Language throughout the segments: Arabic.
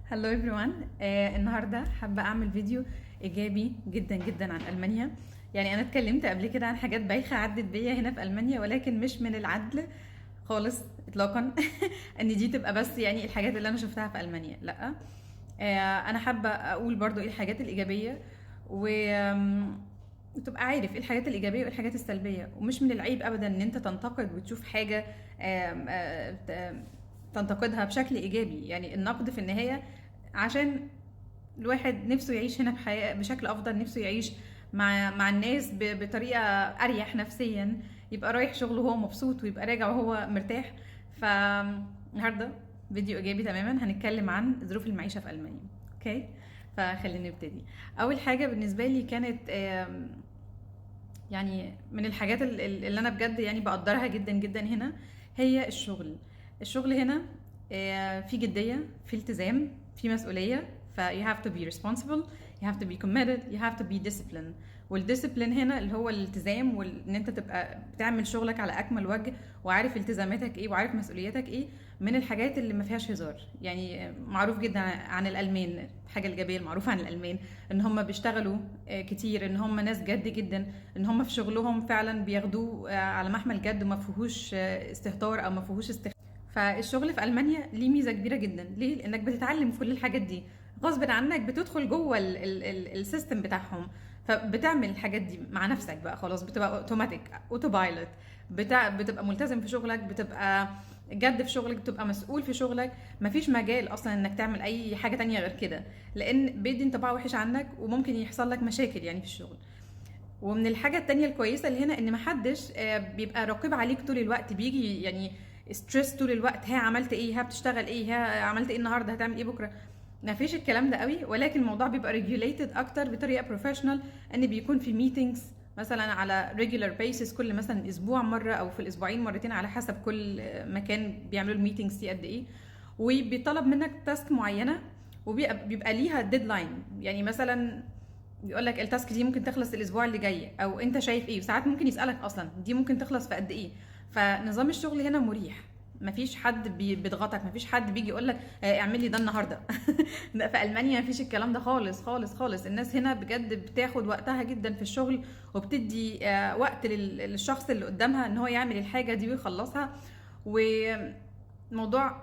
هلو everyone. النهارده حابه اعمل فيديو ايجابي جدا جدا عن المانيا. يعني انا اتكلمت قبل كده عن حاجات بايخه عدت بيا هنا في المانيا، ولكن مش من العدل خالص اطلاقا. ان دي تبقى بس يعني الحاجات اللي انا شفتها في المانيا، لا. انا حابه اقول برضو ايه الحاجات الايجابيه و تبقى عارف ايه الحاجات الايجابيه وايه الحاجات السلبيه. ومش من العيب ابدا ان انت تنتقد وتشوف حاجه آم، آه، ت- تنتقدها بشكل ايجابي. يعني النقد في النهايه عشان الواحد نفسه يعيش هنا بحياة بشكل افضل، نفسه يعيش مع الناس بطريقه اريح نفسيا، يبقى رايح شغله وهو مبسوط ويبقى راجع وهو مرتاح. فالنهارده فيديو ايجابي تماما، هنتكلم عن ظروف المعيشه في المانيا. اوكي، فخلينا نبتدي. اول حاجه بالنسبه لي كانت يعني من الحاجات اللي انا بجد يعني بقدرها جدا جدا هنا، هي الشغل هنا في جدية، في التزام، في مسؤولية. ف you have to be responsible, you have to be committed, you have to be disciplined. والديسيبلين هنا اللي هو الالتزام، وان انت تبقى بتعمل شغلك على اكمل وجه، وعارف التزاماتك ايه وعارف مسؤولياتك ايه. من الحاجات اللي ما فيهاش هزار. يعني معروف جدا عن الالمان، الحاجه الايجابيه المعروفه عن الالمان ان هم بيشتغلوا كتير، ان هم ناس جد جدا، ان هم في شغلهم فعلا بياخدوه على محمل جد، وما فيهوش استهتار او ما فيهوش فالشغل في المانيا ليه ميزه كبيره جدا. ليه؟ لانك بتتعلم كل الحاجات دي غصب عنك، بتدخل جوه السيستم بتاعهم، فبتعمل الحاجات دي مع نفسك بقى. خلاص بتبقى اوتوماتيك، اوتو بايلوت. بتبقى ملتزم في شغلك، بتبقى جد في شغلك، بتبقى مسؤول في شغلك. مفيش مجال اصلا انك تعمل اي حاجه تانية غير كده، لان بيدي انطباع وحش عنك وممكن يحصل لك مشاكل يعني في الشغل. ومن الحاجه التانية الكويسه اللي هنا ان محدش بيبقى راقب عليك طول الوقت، بيجي يعني ستريس طول الوقت. ها عملت ايه؟ ها بتشتغل ايه؟ ها عملت ايه النهارده؟ هتعمل ايه بكره؟ ما فيش الكلام ده قوي، ولكن الموضوع بيبقى ريجوليتد اكتر بطريقه بروفيشنال. ان بيكون في ميتينجز مثلا على ريجولار بيسز، كل مثلا اسبوع مره او في الاسبوعين مرتين، على حسب كل مكان بيعملوا الميتينجز دي قد ايه. وبيطلب منك تاسك معينه، وبيبقى ليها ديدلاين. يعني مثلا بيقول لك التاسك دي ممكن تخلص الاسبوع اللي جاي، او انت شايف ايه. وساعات ممكن يسالك اصلا دي ممكن تخلص في قد ايه. فنظام الشغل هنا مريح، مفيش حد بيضغطك، مفيش حد بيجي يقول لك اعمل لي ده النهارده. لا، في المانيا مفيش الكلام ده خالص خالص خالص. الناس هنا بجد بتاخد وقتها جدا في الشغل، وبتدي وقت للشخص اللي قدامها ان هو يعمل الحاجه دي ويخلصها. وموضوع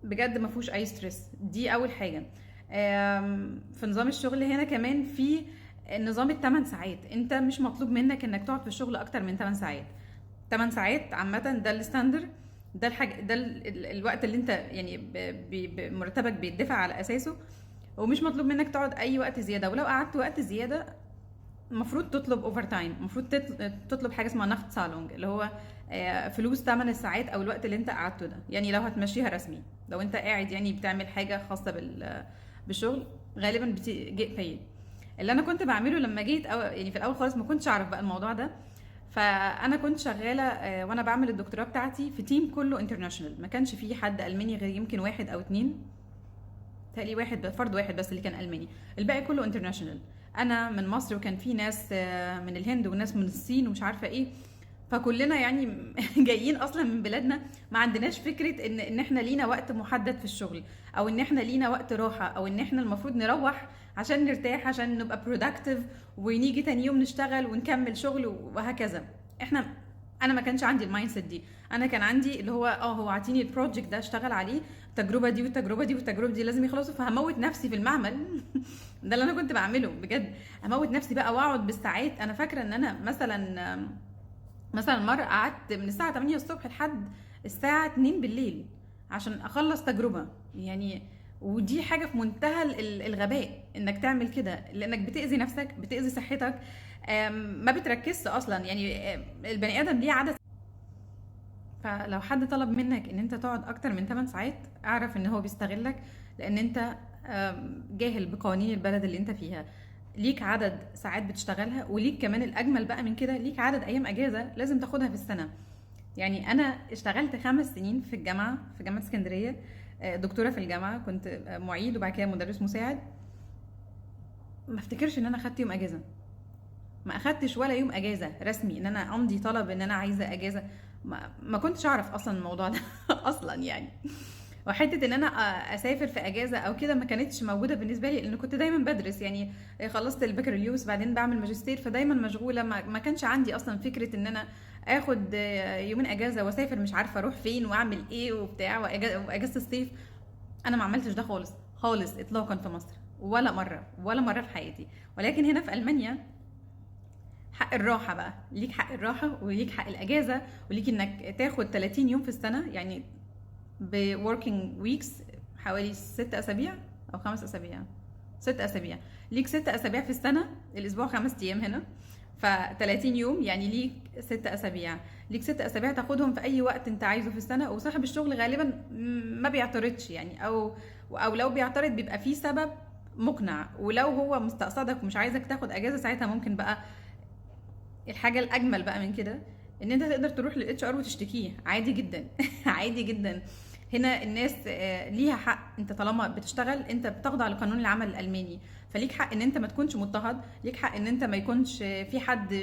بجد ما فيهوش اي ستريس. دي اول حاجه. في نظام الشغل هنا كمان في نظام ال8 ساعات. انت مش مطلوب منك انك تقعد في الشغل اكتر من 8 ساعات. 8 ساعات عامه ده الستاندر، ده الحاجه، ده الوقت اللي انت يعني مرتبك بيدفع على اساسه. ومش مطلوب منك تقعد اي وقت زياده. ولو قعدت وقت زياده المفروض تطلب اوفر تايم، المفروض تطلب حاجه اسمها نخت سالونج، اللي هو فلوس 8 الساعات او الوقت اللي انت قعدته ده. يعني لو هتمشيها رسمي، لو انت قاعد يعني بتعمل حاجه خاصه بالشغل، غالبا بتجي paid. اللي انا كنت بعمله لما جيت أو يعني في الاول خالص ما كنتش اعرف بقى الموضوع ده. فانا كنت شغاله وانا بعمل الدكتوراه بتاعتي في تيم كله انترناشونال، ما كانش فيه حد الماني غير يمكن واحد او اتنين. تقريبا واحد، فرد واحد بس اللي كان الماني، الباقي كله انترناشونال. انا من مصر، وكان في ناس من الهند وناس من الصين ومش عارفه ايه. فكلنا يعني جايين اصلا من بلادنا، ما عندناش فكره ان احنا لينا وقت محدد في الشغل، او ان احنا لينا وقت راحه، او ان احنا المفروض نروح عشان نرتاح، عشان نبقى productive، ونيجي تاني يوم نشتغل ونكمل شغل وهكذا. انا ما كانش عندي المايند سيت دي. انا كان عندي اللي هو عاطيني البروجكت ده اشتغل عليه، التجربه دي والتجربه دي والتجربه دي لازم يخلصوا، فهموت نفسي في المعمل. ده اللي انا كنت بعمله بجد. اموت نفسي بقى واقعد بالساعات. انا فاكره ان انا مثلا مره قعدت من الساعه 8 الصبح لحد الساعه 2 بالليل عشان اخلص تجربه يعني. ودي حاجه في منتهى الغباء انك تعمل كده، لانك بتاذي نفسك، بتاذي صحتك. ما بتركزش اصلا. يعني البني ادم ليه عدد. فلو حد طلب منك ان انت تقعد اكتر من 8 ساعات، اعرف ان هو بيستغلك، لان انت جاهل بقوانين البلد اللي انت فيها. ليك عدد ساعات بتشتغلها، وليك كمان الاجمل بقى من كده، ليك عدد ايام اجازه لازم تاخدها في السنه. يعني انا اشتغلت 5 سنين في الجامعه، في جامعه اسكندريه، دكتوره في الجامعه، كنت معيد وبعد كده مدرس مساعد. ما افتكرش ان انا خدت يوم اجازه. ما اخدتش ولا يوم اجازه رسمي ان انا امضي طلب ان انا عايزه اجازه. ما كنتش اعرف اصلا الموضوع ده اصلا يعني. وحته ان انا اسافر في اجازه او كده ما كانتش موجوده بالنسبه لي، لان كنت دايما بدرس يعني. خلصت البكالوريوس بعدين بعمل ماجستير، فدايما مشغوله، ما كانش عندي اصلا فكره ان انا اخد يومين اجازه واسافر مش عارفه اروح فين واعمل ايه وبتاع، واجازه الصيف. انا ما عملتش ده خالص خالص اطلاقا في مصر، ولا مره ولا مره في حياتي. ولكن هنا في المانيا حق الراحه بقى، ليك حق الراحه وليك حق الاجازه، وليك انك تاخد 30 يوم في السنه يعني ب working weeks، حوالي 6 اسابيع او 5 اسابيع. 6 اسابيع، ليك 6 اسابيع في السنه، الاسبوع 5 ايام هنا، ف 30 يوم يعني ليك 6 اسابيع. ليك 6 اسابيع تاخدهم في اي وقت انت عايزه في السنه، وصاحب الشغل غالبا ما بيعترضش يعني، او لو بيعترض بيبقى فيه سبب مقنع، ولو هو مستقصدك ومش عايزك تاخد اجازه ساعتها ممكن بقى الحاجه الاجمل بقى من كده ان انت تقدر تروح للاتش ار وتشتكيه عادي جدا. عادي جدا. هنا الناس ليها حق، انت طالما بتشتغل انت بتخضع لقانون العمل الالماني، فليك حق ان انت ما تكونش مضطهد، ليك حق ان انت ما يكونش في حد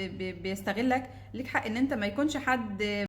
بيستغلك، ليك حق ان انت ما يكونش حد